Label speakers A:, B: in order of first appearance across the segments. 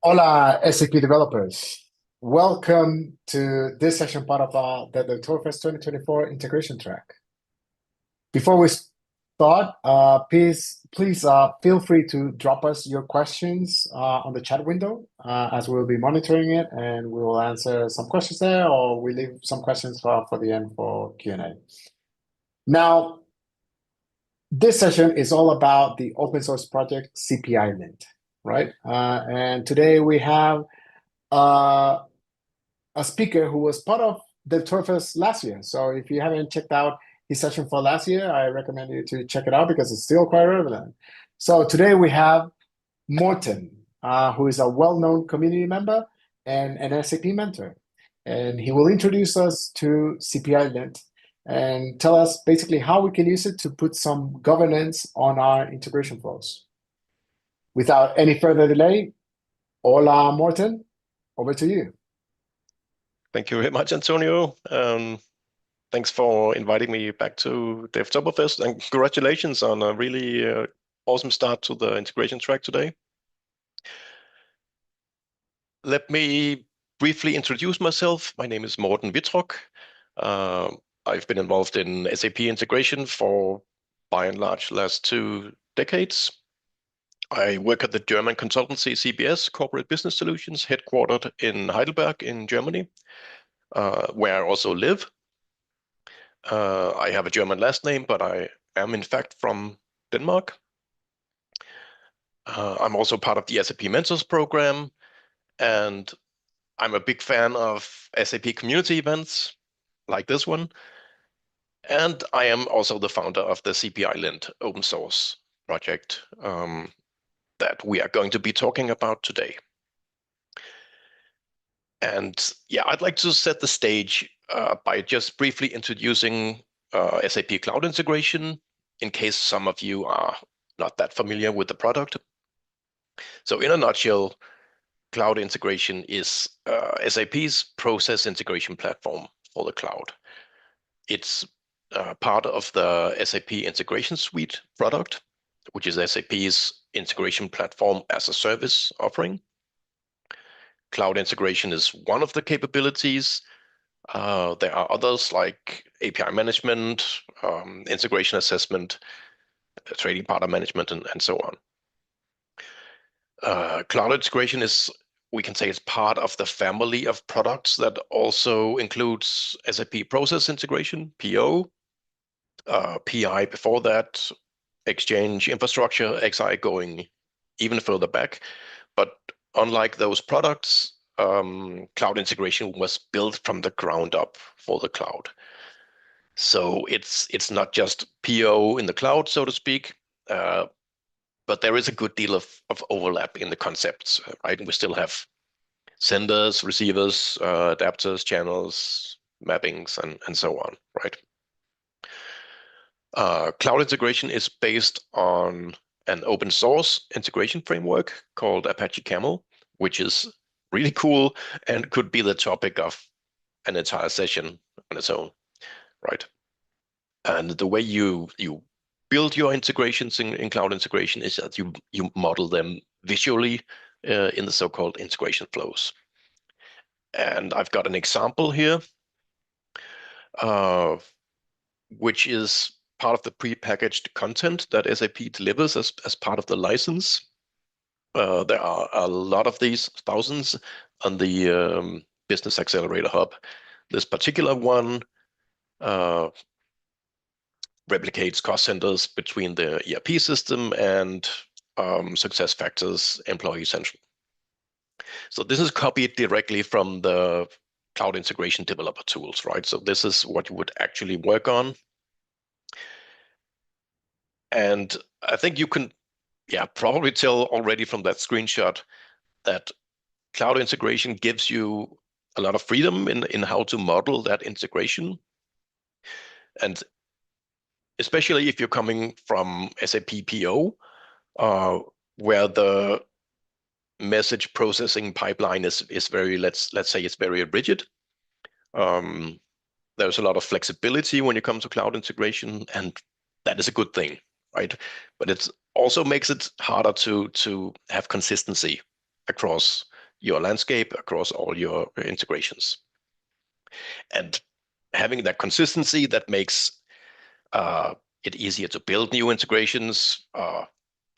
A: Hola, SAP developers. Welcome to this session part of the Oktoberfest 2024 integration track. Before we start, please feel free to drop us your questions on the chat window as we'll be monitoring it, and we will answer some questions there, or we leave some questions for the end for Q&A. Now, this session is all about the open source project CPILint, right? And today we have a speaker who was part of the Oktoberfest last year. So if you haven't checked out his session for last year, I recommend you to check it out because it's still quite relevant. So today we have Morten, who is a well-known community member and an SAP mentor. And he will introduce us to CPILint and tell us basically how we can use it to put some governance on our integration flows. Without any further delay, hola, Morten, over to you.
B: Thank you very much, Antonio. Thanks for inviting me back to the Oktoberfest, and congratulations on a really awesome start to the integration track today. Let me briefly introduce myself. My name is Morten Wittrock. I've been involved in SAP integration for, by and large, the last 2 decades. I work at the German consultancy CBS, Corporate Business Solutions, headquartered in Heidelberg in Germany, where I also live. I have a German last name, but I am in fact from Denmark. I'm also part of the SAP Mentors program, and I'm a big fan of SAP community events like this one. And I am also the founder of the CPILint open source project that we are going to be talking about today. And yeah, I'd like to set the stage by just briefly introducing SAP Cloud Integration, in case some of you are not that familiar with the product. So in a nutshell, Cloud Integration is SAP's process integration platform for the cloud. It's part of the SAP Integration Suite product, which is SAP's integration platform as a service offering. Cloud integration is one of the capabilities. There are others like API management, integration assessment, trading partner management, and so on. Cloud integration is, we can say, it's part of the family of products that also includes SAP Process Integration, PO, PI before that, Exchange Infrastructure, XI going even further back. But unlike those products, cloud integration was built from the ground up for the cloud. So it's not just PO in the cloud, so to speak, but there is a good deal of overlap in the concepts, right? We still have senders, receivers, adapters, channels, mappings, and so on, right? Cloud integration is based on an open source integration framework called Apache Camel, which is really cool and could be the topic of an entire session on its own, right? And the way you build your integrations in cloud integration is that you model them visually in the so-called integration flows. And I've got an example here, which is part of the pre-packaged content that SAP delivers as part of the license. There are a lot of these, thousands, on the Business Accelerator Hub. This particular one replicates cost centers between the ERP system and SuccessFactors Employee Central. So this is copied directly from the Cloud Integration developer tools, right? So this is what you would actually work on. And I think you can, probably tell already from that screenshot that cloud integration gives you a lot of freedom in how to model that integration. And especially if you're coming from SAP PO, where the message processing pipeline is very, let's say it's very rigid. There's a lot of flexibility when you come to cloud integration, and that is a good thing, right? But it also makes it harder to have consistency across your landscape across all your integrations. And having that consistency, that makes it easier to build new integrations,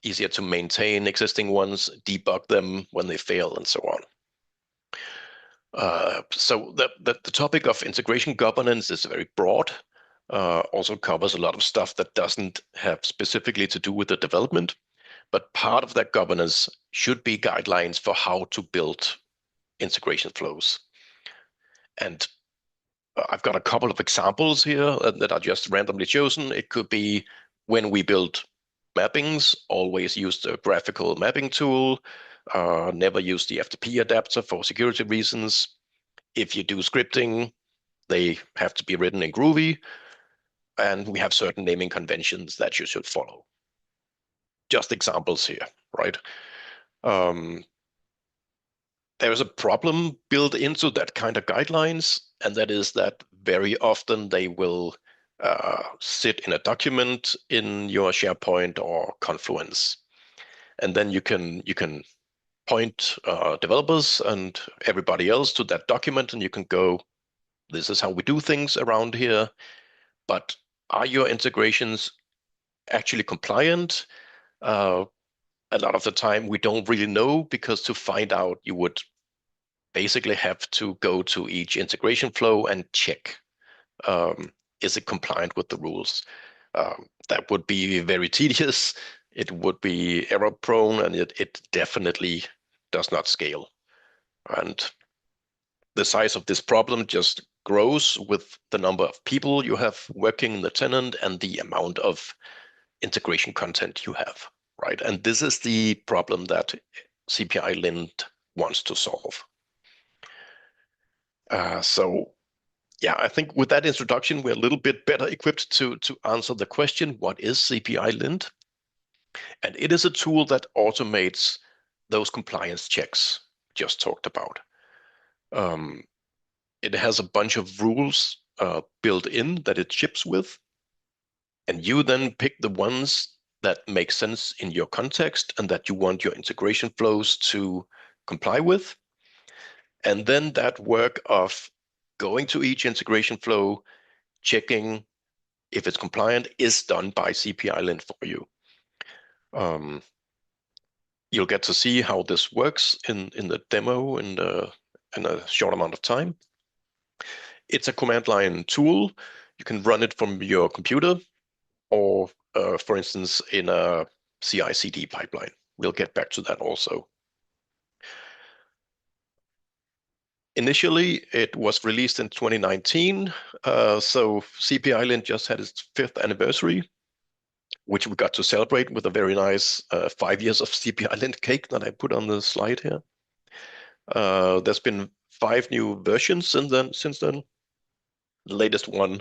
B: easier to maintain existing ones, debug them when they fail, and so on. So the topic of integration governance is very broad, also covers a lot of stuff that doesn't have specifically to do with the development, but part of that governance should be guidelines for how to build integration flows. And I've got a couple of examples here that are just randomly chosen. It could be when we build mappings, always use the graphical mapping tool, never use the FTP adapter for security reasons. If you do scripting, they have to be written in Groovy, and we have certain naming conventions that you should follow. Just examples here, right? There's a problem built into that kind of guidelines, and that is that very often they will sit in a document in your SharePoint or Confluence, and then you can point developers and everybody else to that document, and you can go, this is how we do things around here. But are your integrations actually compliant? A lot of the time we don't really know, because to find out, you would basically have to go to each integration flow and check, is it compliant with the rules? That would be very tedious. It would be error prone, and it definitely does not scale. And the size of this problem just grows with the number of people you have working in the tenant and the amount of integration content you have, right? And this is the problem that CPILint wants to solve. So yeah, I think with that introduction, we're a little bit better equipped to answer the question, what is CPILint? And it is a tool that automates those compliance checks just talked about. It has a bunch of rules built in that it ships with, and you then pick the ones that make sense in your context and that you want your integration flows to comply with. And then that work of going to each integration flow, checking if it's compliant, is done by CPILint for you. You'll get to see how this works in the demo in a short amount of time. It's a command line tool. You can run it from your computer, or for instance, in a CI/CD pipeline. We'll get back to that also. Initially, it was released in 2019. So CPILint just had its 5th anniversary, which we got to celebrate with a very nice 5 years of CPILint cake that I put on the slide here. There's been 5 new versions since then. The latest one,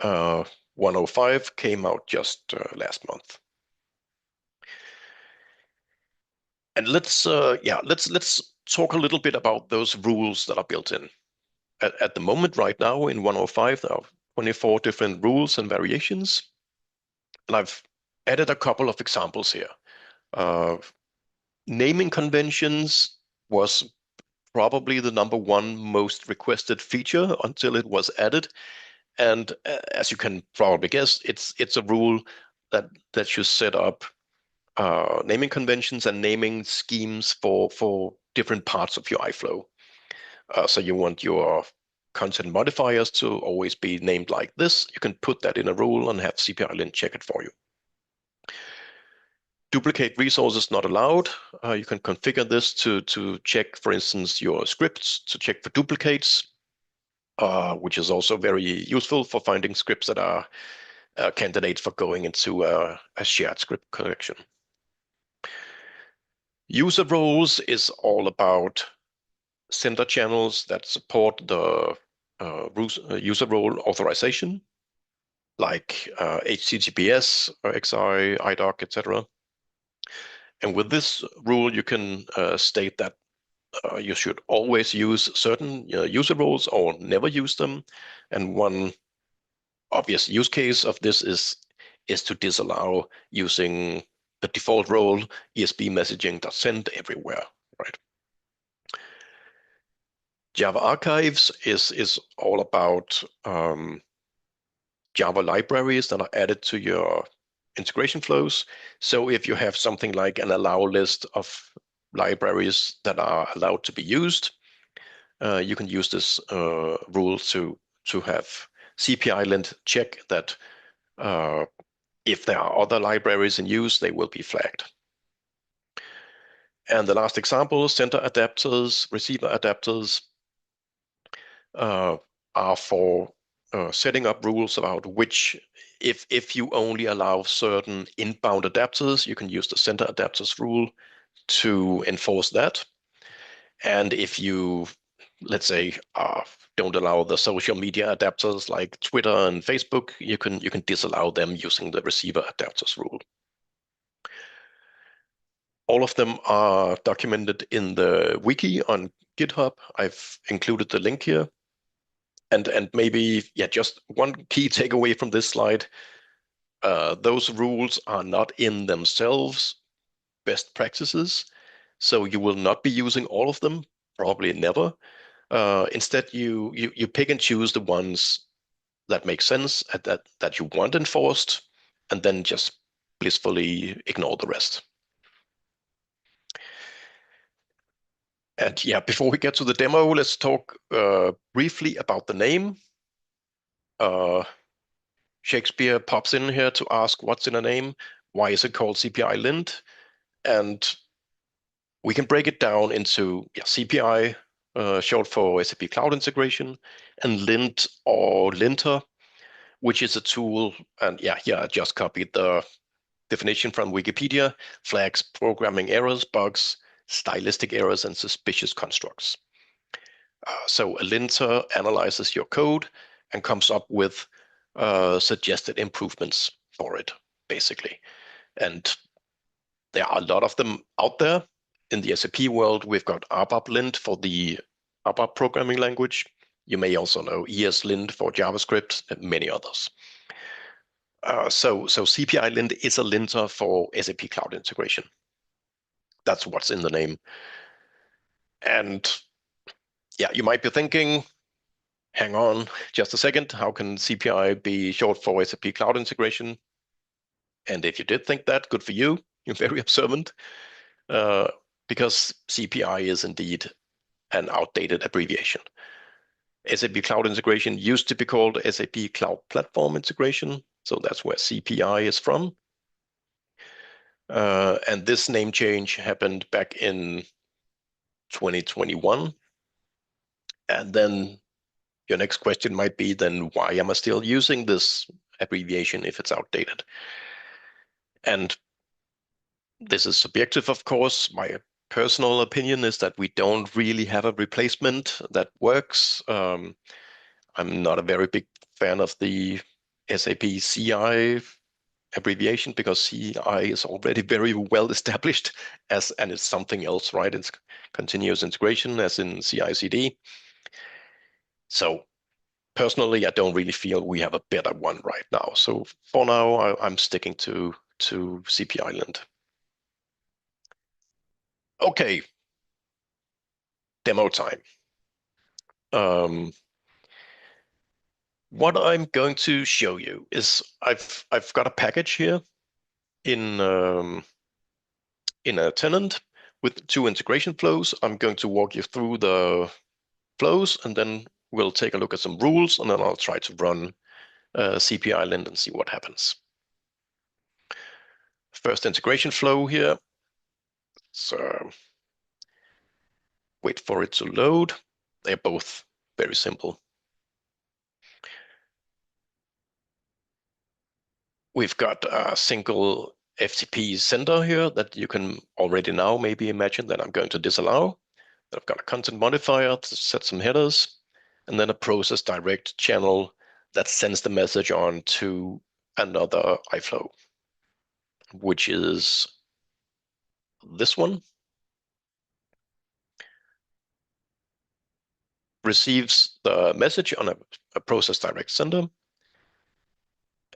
B: 105, came out just last month. And let's talk a little bit about those rules that are built in. At the moment, right now in 105, there are 24 different rules and variations. And I've added a couple of examples here. Naming conventions was probably the #1 most requested feature until it was added. And as you can probably guess, it's a rule that should set up naming conventions and naming schemes for different parts of your iFlow. So you want your content modifiers to always be named like this. You can put that in a rule and have CPILint check it for you. Duplicate resources not allowed. You can configure this to check, for instance, your scripts, to check for duplicates, which is also very useful for finding scripts that are candidates for going into a shared script collection. User roles is all about sender channels that support the user role authorization, like HTTPS, XI, IDOC, etc. And with this rule, you can state that you should always use certain user roles or never use them. And one obvious use case of this is to disallow using the default role ESB messaging.send everywhere, right? Java Archives is all about Java libraries that are added to your integration flows. So if you have something like an allow list of libraries that are allowed to be used, you can use this rule to have CPILint check that if there are other libraries in use, they will be flagged. And the last example, sender adapters, receiver adapters, are for setting up rules about which, if you only allow certain inbound adapters, you can use the sender adapters rule to enforce that. And if you, let's say, don't allow the social media adapters like Twitter and Facebook, you can disallow them using the receiver adapters rule. All of them are documented in the wiki on GitHub. I've included the link here. And maybe, yeah, just one key takeaway from this slide, those rules are not in themselves best practices. So you will not be using all of them, probably never. Instead, you pick and choose the ones that make sense, that you want enforced, and then just blissfully ignore the rest. And yeah, before we get to the demo, let's talk briefly about the name. Shakespeare pops in here to ask what's in a name, why is it called CPILint? And we can break it down into CPI, short for SAP Cloud Integration, and lint or linter, which is a tool. And yeah, here I just copied the definition from Wikipedia, flags programming errors, bugs, stylistic errors, and suspicious constructs. So a linter analyzes your code and comes up with suggested improvements for it, basically. And there are a lot of them out there. In the SAP world, we've got ABAP-lint for the ABAP programming language. You may also know ESLint for JavaScript and many others. So CPILint is a linter for SAP Cloud Integration. That's what's in the name. And yeah, you might be thinking, hang on just a second, how can CPI be short for SAP Cloud Integration? And if you did think that, good for you. You're very observant. Because CPI is indeed an outdated abbreviation. SAP Cloud Integration used to be called SAP Cloud Platform Integration, so that's where CPI is from. And this name change happened back in 2021. And then your next question might be, then why am I still using this abbreviation if it's outdated? And this is subjective, of course. My personal opinion is that we don't really have a replacement that works. I'm not a very big fan of the SAP CI abbreviation because CI is already very well established and it's something else, right? It's continuous integration as in CI/CD. So personally, I don't really feel we have a better one right now. So for now, I'm sticking to CPILint. Okay, demo time. What I'm going to show you is I've got a package here in a tenant with 2 integration flows. I'm going to walk you through the flows, and then we'll take a look at some rules, and then I'll try to run CPILint and see what happens. First integration flow here. So wait for it to load. They're both very simple. We've got a single FTP sender here that you can already now maybe imagine that I'm going to disallow. I've got a content modifier to set some headers, and then a process direct channel that sends the message on to another iFlow, which is this one. Receives the message on a process direct sender,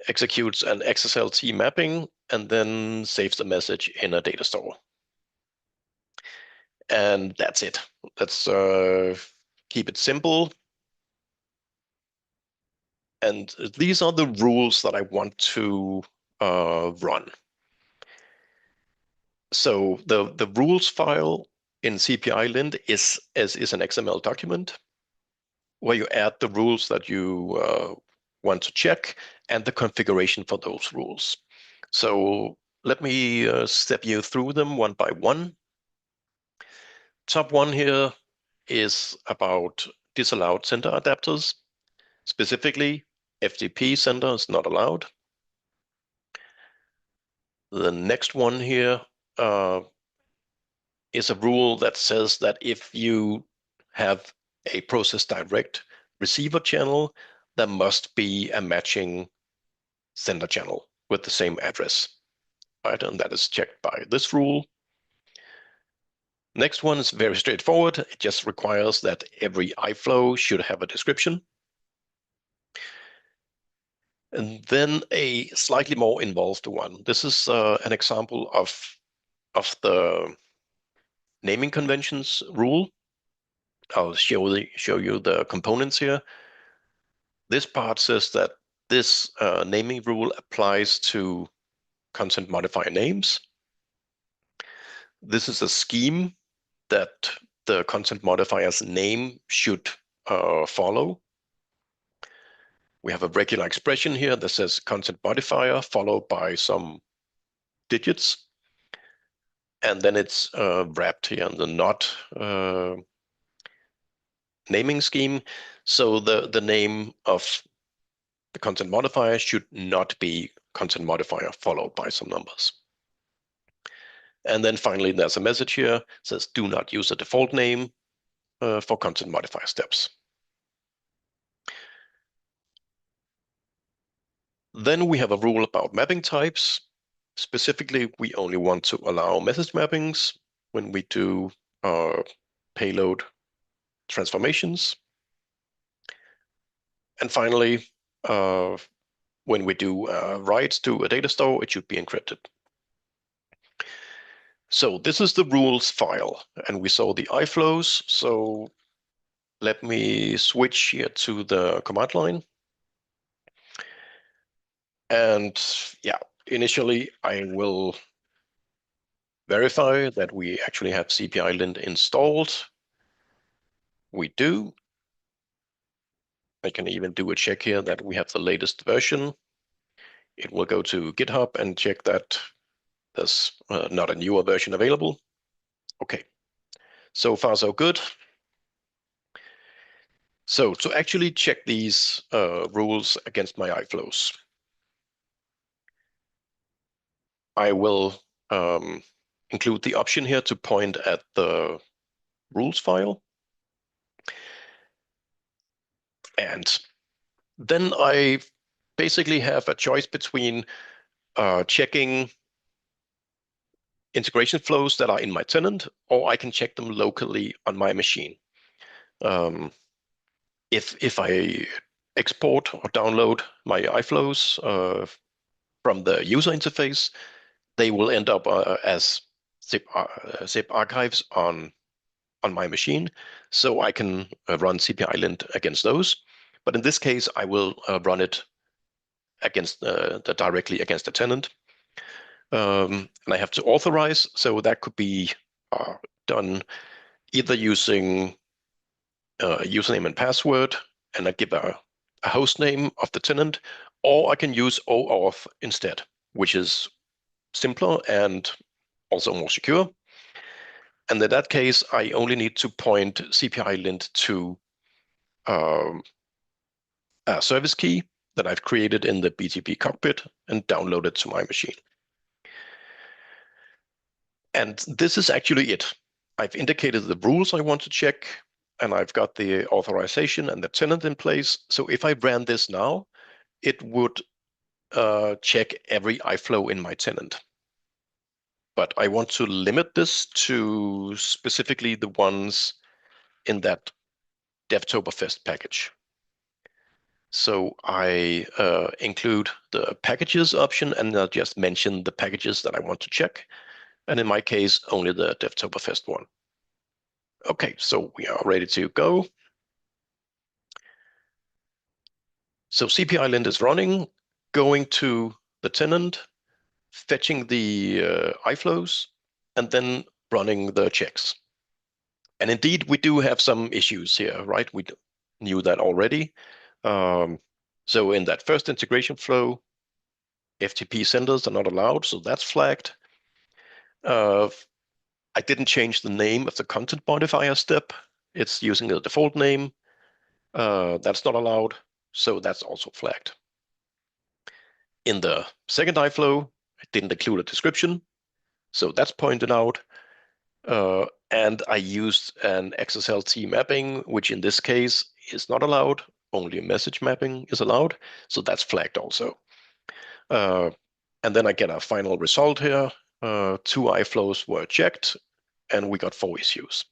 B: executes an XSLT mapping, and then saves the message in a data store. And that's it. That's keep it simple. And these are the rules that I want to run. So the rules file in CPILint is an XML document where you add the rules that you want to check and the configuration for those rules. So let me step you through them one by one. Top one here is about disallowed sender adapters. Specifically, FTP sender is not allowed. The next one here is a rule that says that if you have a process direct receiver channel, there must be a matching sender channel with the same address, right? And that is checked by this rule. Next one is very straightforward. It just requires that every iFlow should have a description. And then a slightly more involved one. This is an example of the naming conventions rule. I'll show you the components here. This part says that this naming rule applies to content modifier names. This is a scheme that the content modifier's name should follow. We have a regular expression here that says content modifier followed by some digits. And then it's wrapped here in the not naming scheme. So the name of the content modifier should not be content modifier followed by some numbers. And then finally, there's a message here that says do not use a default name for content modifier steps. Then we have a rule about mapping types. Specifically, we only want to allow message mappings when we do payload transformations. And finally, when we do writes to a data store, it should be encrypted. So this is the rules file, and we saw the iFlows. So let me switch here to the command line. And yeah, initially I will verify that we actually have CPILint installed. We do. I can even do a check here that we have the latest version. It will go to GitHub and check that there's not a newer version available. Okay, so far so good. So to actually check these rules against my iFlows, I will include the option here to point at the rules file. And then I basically have a choice between checking integration flows that are in my tenant, or I can check them locally on my machine. If I export or download my iFlows from the user interface, they will end up as zip archives on my machine, so I can run CPILint against those. But in this case, I will run it against directly against the tenant. And I have to authorize, so that could be done either using username and password, and I give a host name of the tenant, or I can use OAuth instead, which is simpler and also more secure. And in that case, I only need to point CPILint to a service key that I've created in the BTP cockpit and download it to my machine. And this is actually it. I've indicated the rules I want to check, and I've got the authorization and the tenant in place. So if I ran this now, it would check every iFlow in my tenant. But I want to limit this to specifically the ones in that DevToberfest package. So I include the packages option, and I'll just mention the packages that I want to check. And in my case, only the DevToberfest one. Okay, so we are ready to go. So CPILint is running, going to the tenant, fetching the iFlows, and then running the checks. And indeed, we do have some issues here, right? We knew that already. So in that first integration flow, FTP senders are not allowed, so that's flagged. I didn't change the name of the content modifier step. It's using the default name. That's not allowed, so that's also flagged. In the second iFlow, I didn't include a description, so that's pointed out. And I used an XSLT mapping, which in this case is not allowed. Only a message mapping is allowed, so that's flagged also. And then I get a final result here. 2 iFlows were checked, and we got 4 issues.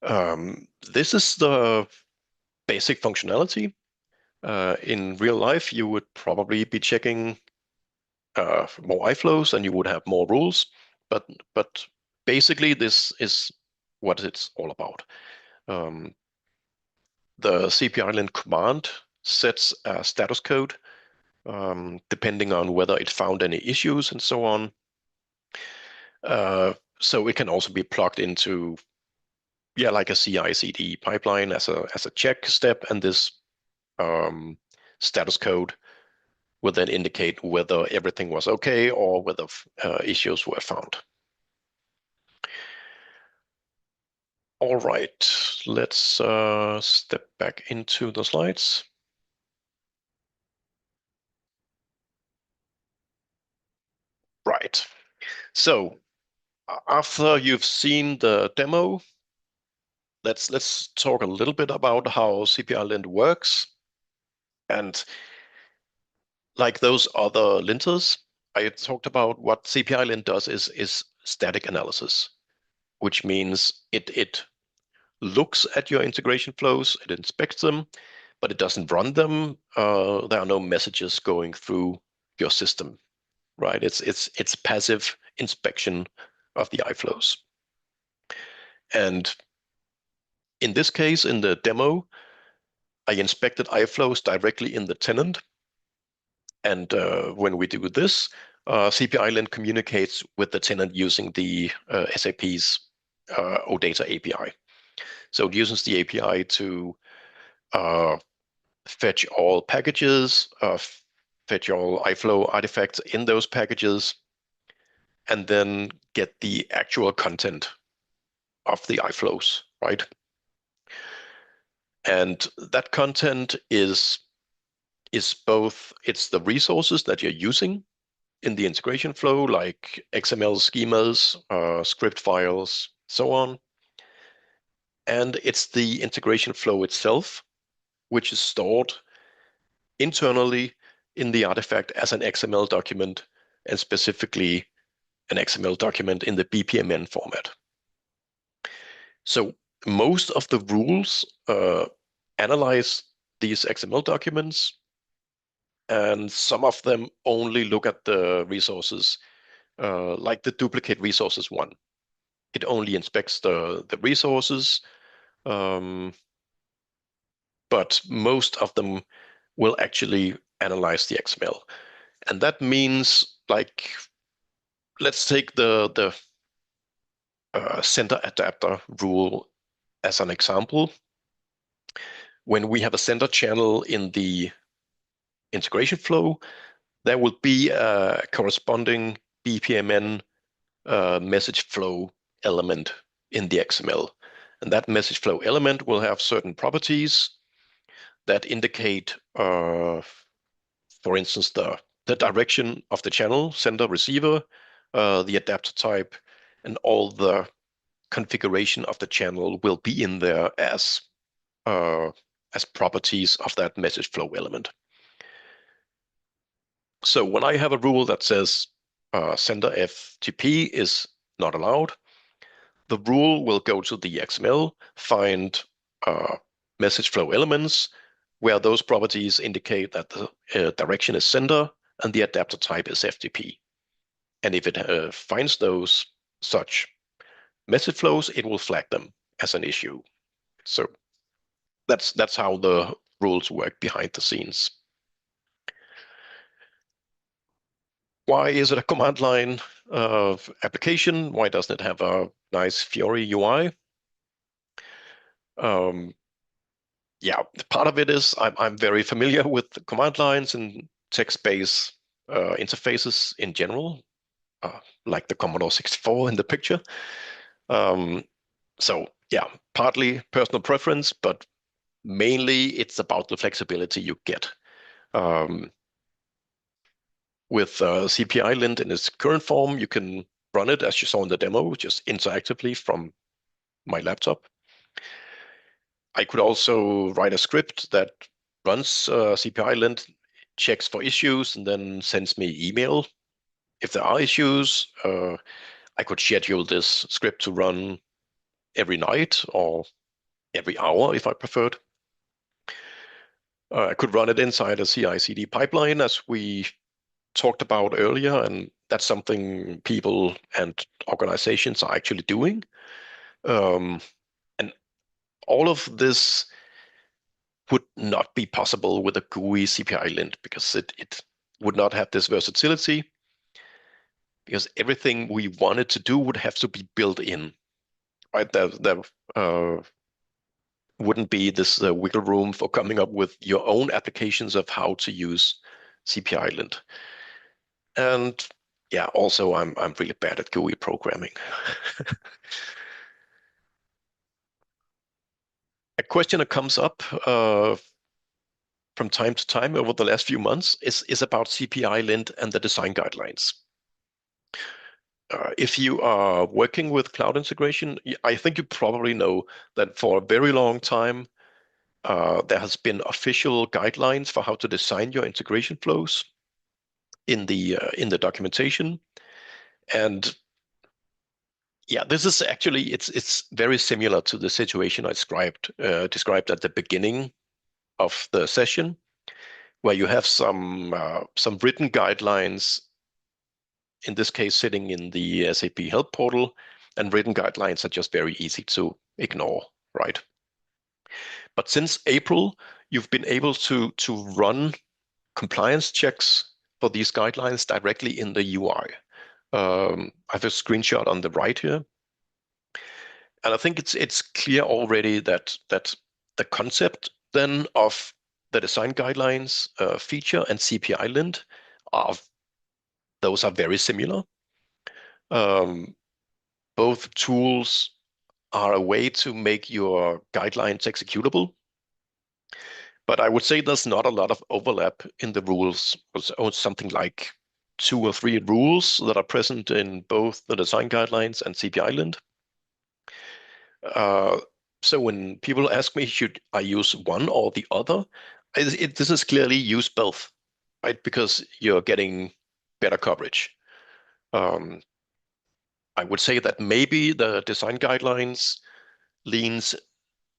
B: This is the basic functionality. In real life, you would probably be checking more iFlows and you would have more rules, but basically this is what it's all about. The CPILint command sets a status code depending on whether it found any issues and so on. So it can also be plugged into, like a CI/CD pipeline as a check step, and this status code will then indicate whether everything was okay or whether issues were found. All right, let's step back into the slides. Right, so after you've seen the demo, let's talk a little bit about how CPILint works. And like those other linters I talked about, what CPILint does is static analysis, which means it looks at your integration flows, it inspects them, but it doesn't run them. There are no messages going through your system, right? It's passive inspection of the iFlows. And in this case, in the demo, I inspected iFlows directly in the tenant. And when we do this, CPILint communicates with the tenant using the SAP's OData API. So it uses the API to fetch all packages, fetch all iFlow artifacts in those packages, and then get the actual content of the iFlows, right? And that content is both, it's the resources that you're using in the integration flow, like XML schemas, script files, so on. And it's the integration flow itself, which is stored internally in the artifact as an XML document, and specifically an XML document in the BPMN format. So most of the rules analyze these XML documents, and some of them only look at the resources, like the duplicate resources one. It only inspects the resources, but most of them will actually analyze the XML. And that means, like, let's take the sender adapter rule as an example. When we have a sender channel in the integration flow, there will be a corresponding BPMN message flow element in the XML. And that message flow element will have certain properties that indicate, for instance, the direction of the channel, sender, receiver, the adapter type, and all the configuration of the channel will be in there as properties of that message flow element. So when I have a rule that says sender FTP is not allowed, the rule will go to the XML, find message flow elements where those properties indicate that the direction is sender and the adapter type is FTP. And if it finds those such message flows, it will flag them as an issue. So that's how the rules work behind the scenes. Why is it a command line application? Why doesn't it have a nice Fiori UI? Yeah, part of it is I'm very familiar with command lines and text-based interfaces in general, like the Commodore 64 in the picture. So yeah, partly personal preference, but mainly it's about the flexibility you get. With CPILint in its current form, you can run it as you saw in the demo, just interactively from my laptop. I could also write a script that runs CPILint, checks for issues, and then sends me email if there are issues. I could schedule this script to run every night or every hour if I preferred. I could run it inside a CI/CD pipeline, as we talked about earlier, and that's something people and organizations are actually doing. And all of this would not be possible with a GUI CPILint because it would not have this versatility, because everything we wanted to do would have to be built in, right? There wouldn't be this wiggle room for coming up with your own applications of how to use CPILint. And yeah, also I'm really bad at GUI programming. A question that comes up from time to time over the last few months is about CPILint and the design guidelines. If you are working with cloud integration, I think you probably know that for a very long time, there has been official guidelines for how to design your integration flows in the documentation. And yeah, this is actually, it's very similar to the situation I described at the beginning of the session, where you have some written guidelines, in this case sitting in the SAP Help portal, and written guidelines are just very easy to ignore, right? But since April, you've been able to run compliance checks for these guidelines directly in the UI. I have a screenshot on the right here. And I think it's clear already that the concept then of the design guidelines feature and CPILint those are very similar. Both tools are a way to make your guidelines executable. But I would say there's not a lot of overlap in the rules. It's something like 2 or 3 rules that are present in both the design guidelines and CPILint. So when people ask me, should I use one or the other? This is clearly use both, right? Because you're getting better coverage. I would say that maybe the design guidelines leans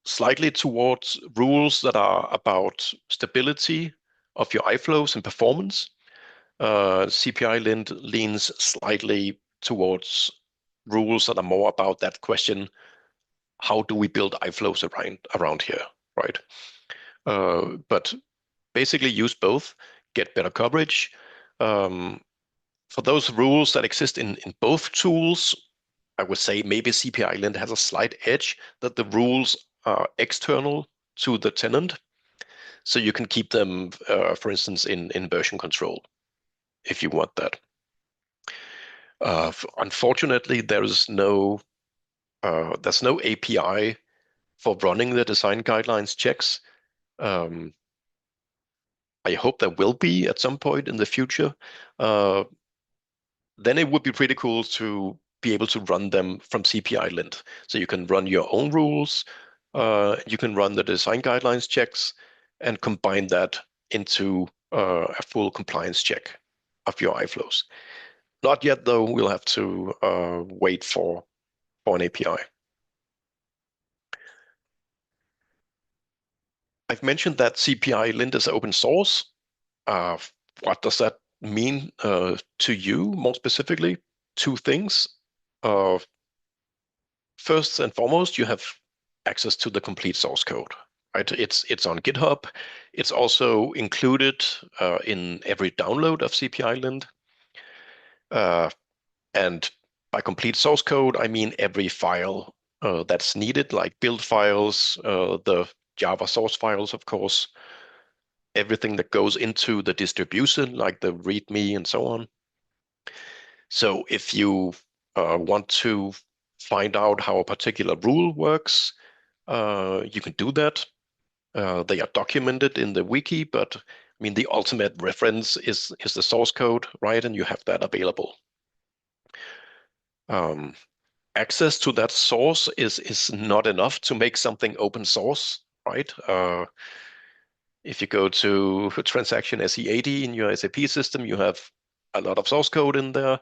B: slightly towards rules that are about stability of your iFlows and performance. CPILint leans slightly towards rules that are more about that question: how do we build iFlows around here, right? But basically use both, get better coverage. For those rules that exist in both tools, I would say maybe CPILint has a slight edge that the rules are external to the tenant. So you can keep them, for instance, in version control if you want that. Unfortunately, there's no API for running the design guidelines checks. I hope there will be at some point in the future. Then it would be pretty cool to be able to run them from CPILint. So you can run your own rules, you can run the design guidelines checks, and combine that into a full compliance check of your iFlows. Not yet, though. We'll have to wait for an API. I've mentioned that CPILint is open source. What does that mean to you more specifically? 2 things. First and foremost, you have access to the complete source code. right? It's on GitHub. It's also included in every download of CPILint. And by complete source code, I mean every file that's needed, like build files, the Java source files, of course, everything that goes into the distribution, like the README and so on. So if you want to find out how a particular rule works, you can do that. They are documented in the wiki, but I mean the ultimate reference is the source code, right? And you have that available. Access to that source is not enough to make something open source, right? If you go to transaction SE80 in your SAP system, you have a lot of source code in there.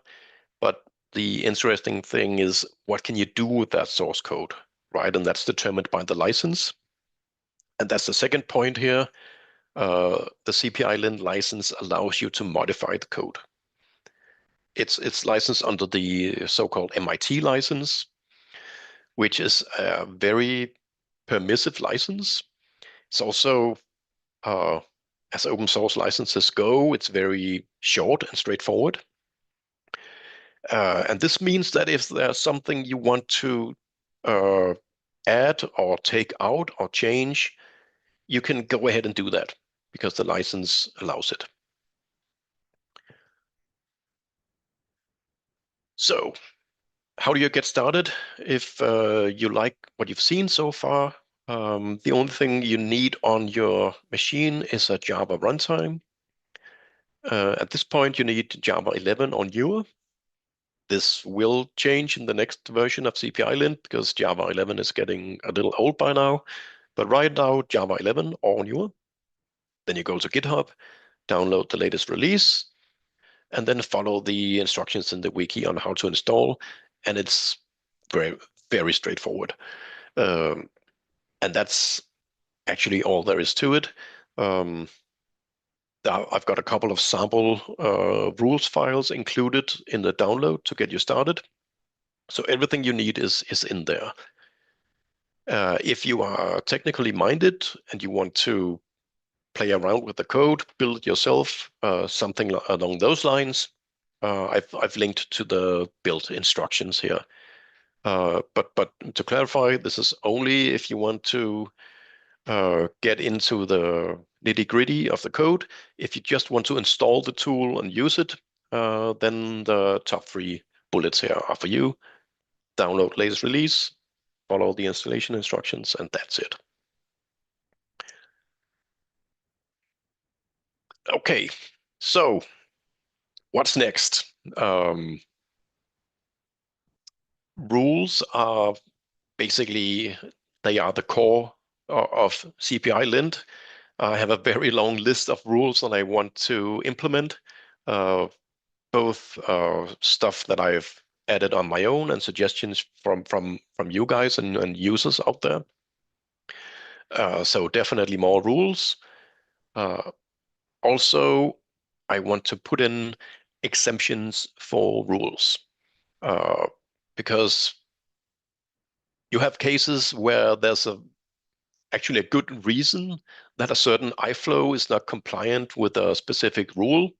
B: But the interesting thing is, what can you do with that source code, right? And that's determined by the license. And that's the second point here. The CPILint license allows you to modify the code. It's licensed under the so-called MIT license, which is a very permissive license. It's also, as open source licenses go, it's very short and straightforward. And this means that if there's something you want to add or take out or change, you can go ahead and do that because the license allows it. So how do you get started? If you like what you've seen so far, the only thing you need on your machine is a Java runtime. At this point, you need Java 11 or newer. This will change in the next version of CPILint because Java 11 is getting a little old by now. But right now, Java 11 or newer. Then you go to GitHub, download the latest release, and then follow the instructions in the wiki on how to install. And it's very, very straightforward. And that's actually all there is to it. I've got a couple of sample rules files included in the download to get you started. So everything you need is in there. If you are technically minded and you want to play around with the code, build it yourself, something along those lines, I've linked to the build instructions here. But to clarify, this is only if you want to get into the nitty-gritty of the code. If you just want to install the tool and use it, then the top 3 bullets here are for you. Download latest release, follow the installation instructions, and that's it. Okay, so what's next? Rules are basically, they are the core of CPILint. I have a very long list of rules that I want to implement, both stuff that I've added on my own and suggestions from you guys and users out there. So definitely more rules. Also, I want to put in exemptions for rules because you have cases where there's actually a good reason that a certain iFlow is not compliant with a specific rule.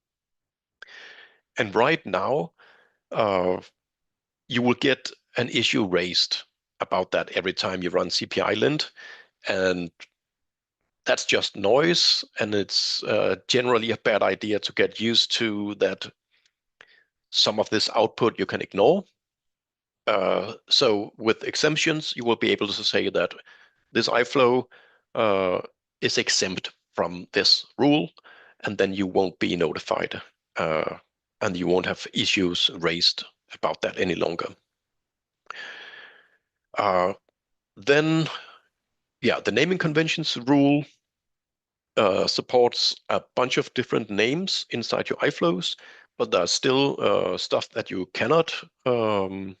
B: And right now, you will get an issue raised about that every time you run CPILint. And that's just noise. And it's generally a bad idea to get used to that some of this output you can ignore. So with exemptions, you will be able to say that this iFlow is exempt from this rule, and then you won't be notified, and you won't have issues raised about that any longer. Then, yeah, the naming conventions rule supports a bunch of different names inside your iFlows, but there's still stuff that you cannot run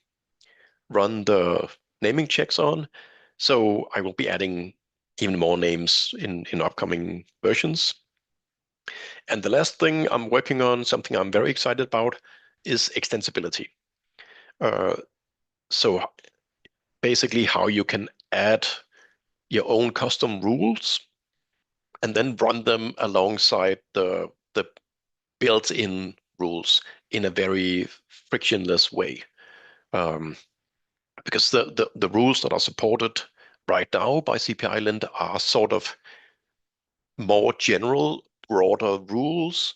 B: the naming checks on. So I will be adding even more names in upcoming versions. And the last thing I'm working on, something I'm very excited about, is extensibility. So basically how you can add your own custom rules and then run them alongside the built-in rules in a very frictionless way. Because the rules that are supported right now by CPILint are sort of more general, broader rules,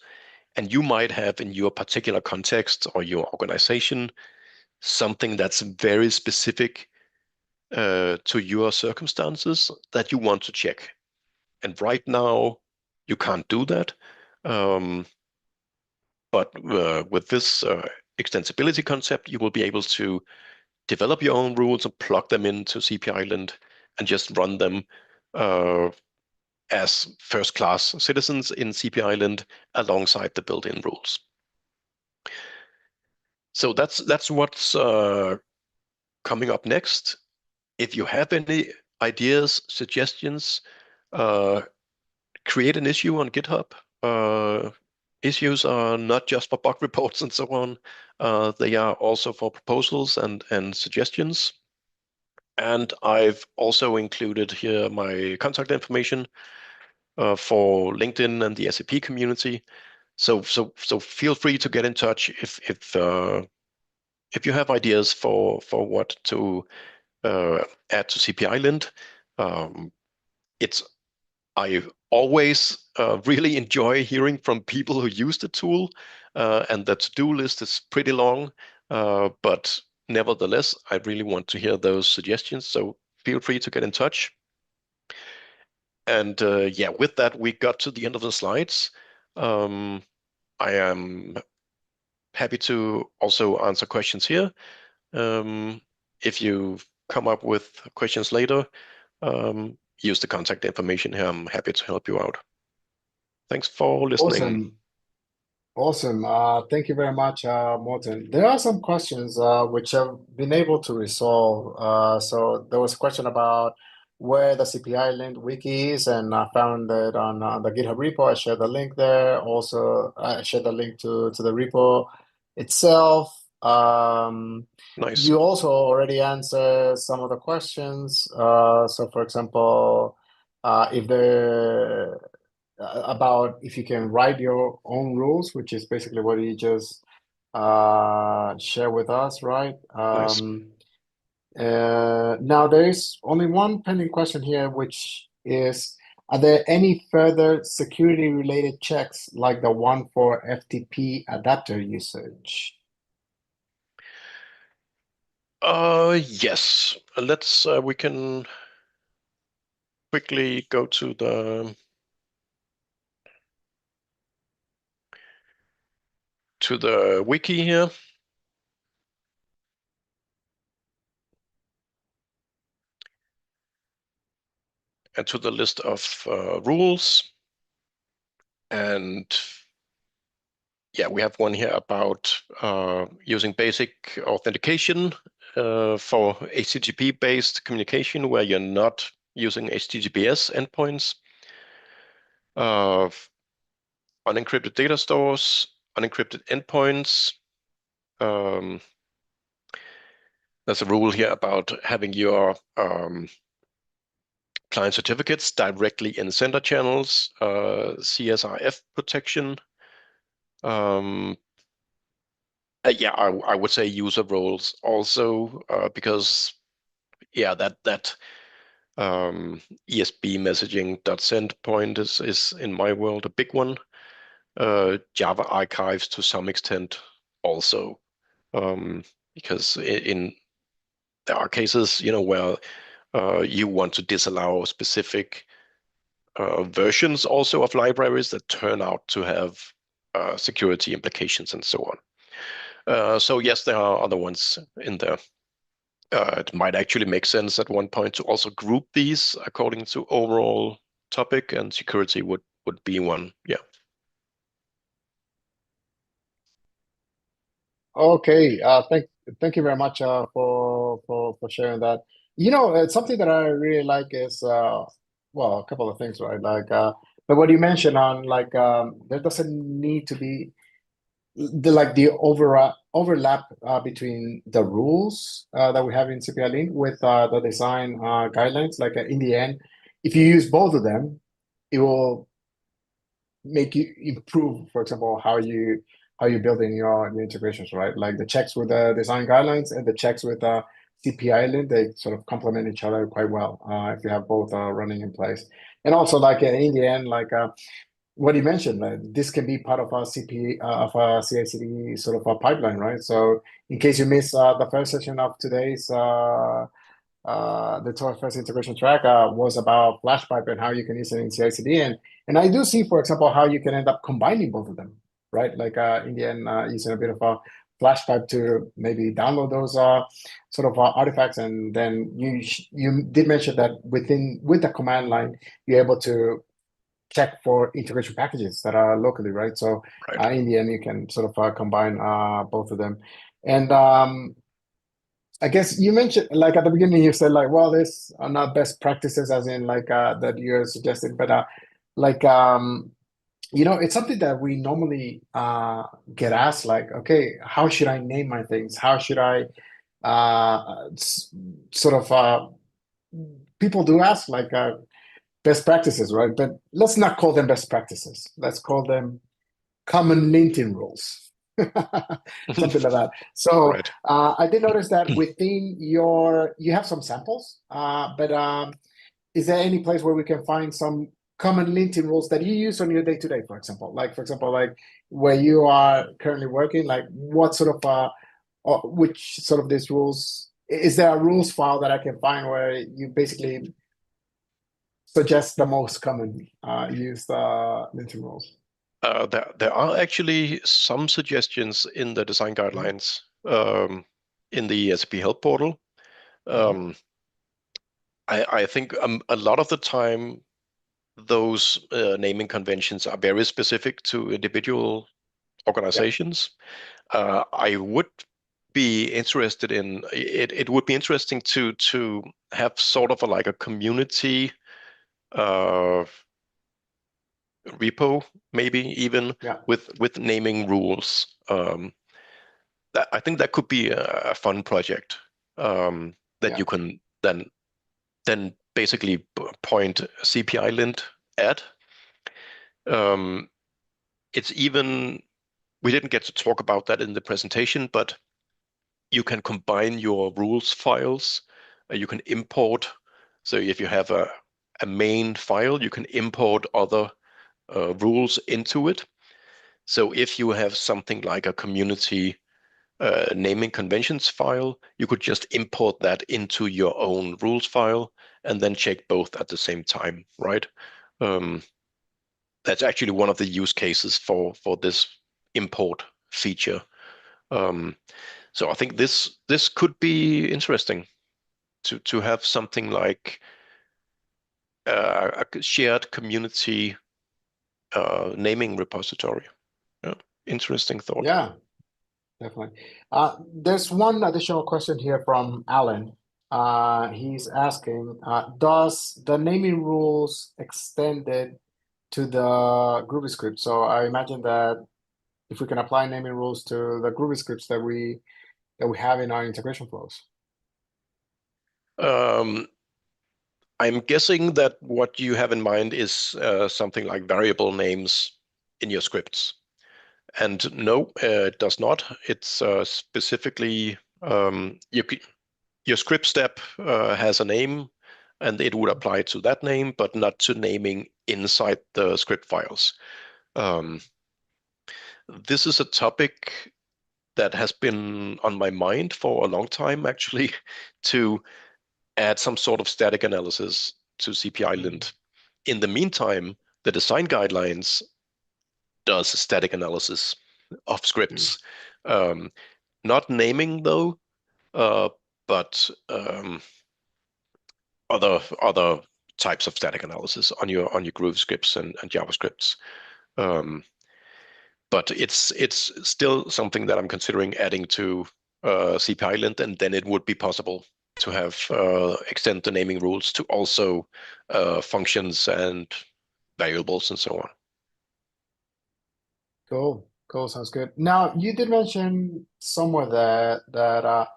B: and you might have in your particular context or your organization something that's very specific to your circumstances that you want to check. And right now, you can't do that. But with this extensibility concept, you will be able to develop your own rules and plug them into CPILint and just run them as first-class citizens in CPILint alongside the built-in rules. So that's what's coming up next. If you have any ideas, suggestions, create an issue on GitHub. Issues are not just for bug reports and so on. They are also for proposals and suggestions. And I've also included here my contact information for LinkedIn and the SAP community. So feel free to get in touch if you have ideas for what to add to CPILint. I always really enjoy hearing from people who use the tool, and the to-do list is pretty long, but nevertheless, I really want to hear those suggestions, so feel free to get in touch. And yeah, with that, we got to the end of the slides. I am happy to also answer questions here. If you come up with questions later, use the contact information here. I'm happy to help you out. Thanks for listening.
A: Awesome. Thank you very much, Morten. There are some questions which I've been able to resolve. So there was a question about where the CPILint wiki is, and I found it on the GitHub repo. I shared the link there. Also, I shared the link to the repo itself.
B: Nice.
A: You also already answered some of the questions. So, for example, if there about if you can write your own rules, which is basically what you just share with us, right?
B: Nice.
A: Now there is only one pending question here, which is, are there any further security related checks like the one for FTP adapter usage?
B: Yes. Let's we can quickly go to the wiki here. And to the list of rules. And yeah, we have one here about using basic authentication for HTTP-based communication where you're not using HTTPS endpoints. Unencrypted data stores, unencrypted endpoints. There's a rule here about having your client certificates directly in sender channels, CSRF protection. Yeah, I would say user roles also because yeah, that ESB messaging.send point is in my world a big one. Java archives to some extent also, because there are cases, where you want to disallow specific versions also of libraries that turn out to have security implications and so on. So yes, there are other ones in there. It might actually make sense at one point to also group these according to overall topic, and security would be one. Yeah.
A: Okay, thank you very much for sharing that. Something that I really like is well, a couple of things, right? Like but what you mentioned on like there doesn't need to be the override overlap between the rules that we have in CPILint with the design guidelines. Like in the end, if you use both of them, it will make you improve, for example, how you building your integrations, right? Like the checks with the design guidelines and the checks with the CPILint, they sort of complement each other quite well if you have both running in place. And also, like in the end, like what you mentioned, this can be part of a of a CI/CD sort of a pipeline, right? So in case you miss the first session of today's the Torah first integration track was about flash pipe and how you can use it in CI/CD, and I do see, for example, how you can end up combining both of them, right? Like in the end, using a bit of a flash pipe to maybe download those sort of artifacts, and then you did mention that with the command line, you're able to check for integration packages that are locally, right? So
B: Right.
A: in the end, you can sort of combine both of them, and I guess you mentioned, like at the beginning, you said like, well, this are not best practices, as in like that you're suggesting, but like it's something that we normally get asked, like, okay, how should I name my things? How should I sort of people do ask like best practices, right? But let's not call them best practices. Let's call them common linting rules. Something like that. So
B: Right.
A: I did notice that within you have some samples, but is there any place where we can find some common linting rules that you use on your day-to-day, for example? Like, for example, like where you are currently working, like what sort of or which sort of these rules, is there a rules file that I can find where you basically suggest the most common used linting rules?
B: There are actually some suggestions in the design
A: Mhm.
B: guidelines in the SAP Help portal.
A: Mhm.
B: Um, I think a lot of the time those naming conventions are very specific to individual
A: Yeah.
B: organizations. I would be interested in it. It would be interesting to have sort of like a community uh, repo, maybe even
A: Yeah.
B: with naming rules. That I think that could be a fun project that
A: Yeah.
B: you can then basically point CPILint at. Um, it's even we didn't get to talk about that in the presentation, but you can combine your rules files. You can import. So if you have a main file, you can import other rules into it. So if you have something like a community naming conventions file, you could just import that into your own rules file and then check both at the same time, right? Um, that's actually one of the use cases for this import feature. Um, so I think this could be interesting to have something like a shared community naming repository. Yeah, interesting thought.
A: Yeah. Definitely. There's one additional question here from Alan. He's asking, does the naming rules extended to the Groovy script? So I imagine that if we can apply naming rules to the Groovy scripts that we have in our integration flows.
B: Um, I'm guessing that what you have in mind is something like variable names in your scripts. And no, it does not. It's specifically your script step has a name, and it would apply to that name, but not to naming inside the script files. Um, this is a topic that has been on my mind for a long time, actually, to add some sort of static analysis to
A: Mhm.
B: CPILint. In the meantime, the design guidelines does static analysis of
A: Mhm.
B: scripts. Um, not naming though, uh, but other types of static analysis on your Groove scripts and JavaScripts. Um, but it's still something that I'm considering adding to CPILint, and then it would be possible to have extend the naming rules to also functions and variables and so on.
A: Cool. Cool, sounds good. Now, you did mention somewhere that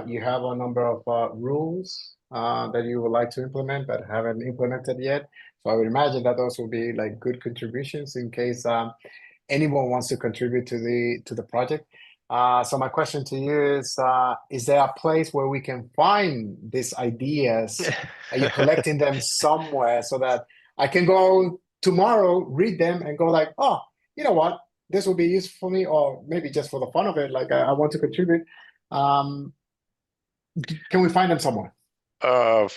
A: you have a number of rules that you would like to implement but haven't implemented yet. So I would imagine that those will be like good contributions in case anyone wants to contribute to the project. So my question to you is there a place where we can find these ideas? Are you collecting them somewhere so that I can go tomorrow, read them, and go like, oh, you know what? This will be useful for me, or maybe just for the fun of it, like I want to contribute. Um, can we find them somewhere?
B: Uh,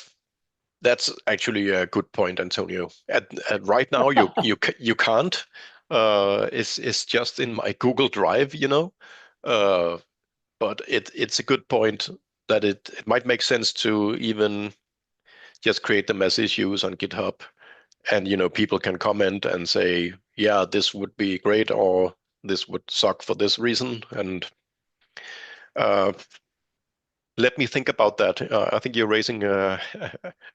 B: that's actually a good point, Antonio. At right now, you can't. It's just in my Google Drive, you know. But it's a good point that it might make sense to even just create them as issues on GitHub, and people can comment and say, yeah, this would be great, or this would suck for this reason, and uh, let me think about that. I think you're raising a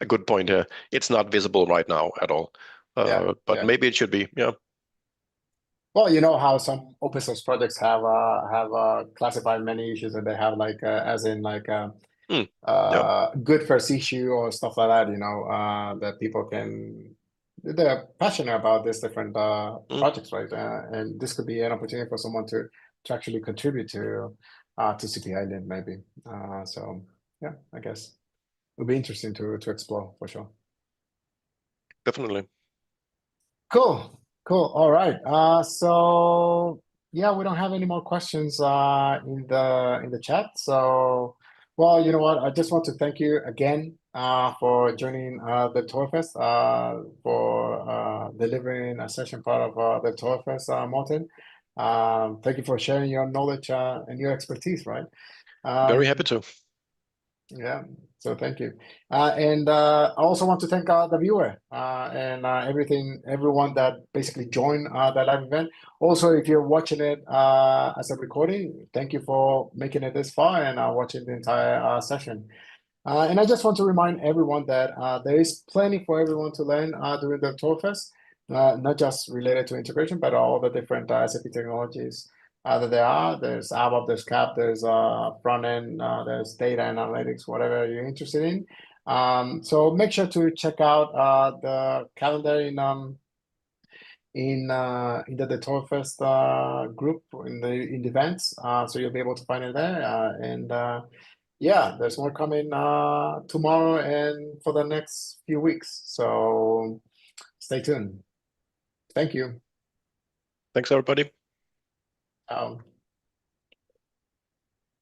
B: good point here. It's not visible right now at all,
A: Yeah,
B: but
A: yeah.
B: maybe it should be. Yeah.
A: Well, you know how some open source projects have classified many issues, and they have like as in like
B: Hmm. Yeah.
A: good first issue or stuff like that, that people can they're passionate about these different
B: Hmm.
A: projects, right? And this could be an opportunity for someone to actually contribute to CPILint maybe. So yeah, I guess it'll be interesting to explore for sure.
B: Definitely.
A: Cool, cool. All right. So yeah, we don't have any more questions in the chat. So, well, you know what? I just want to thank you again for joining the Torfest, for delivering a session part of the Torfest, Martin. Thank you for sharing your knowledge and your expertise, right?
B: Very happy
A: Um,
B: to.
A: yeah, so thank you. And I also want to thank the viewer and everyone that basically joined that live event. Also, if you're watching it as a recording, thank you for making it this far and watching the entire session. And I just want to remind everyone that there is plenty for everyone to learn during the Torfest, not just related to integration, but all the different SAP technologies that there are. There's ABAP, there's CAP, there's front end, there's data analytics, whatever you're interested in. So make sure to check out the calendar in the Torfest group in the events, so you'll be able to find it there. And yeah, there's more coming tomorrow and for the next few weeks. So stay tuned. Thank you.
B: Thanks, everybody.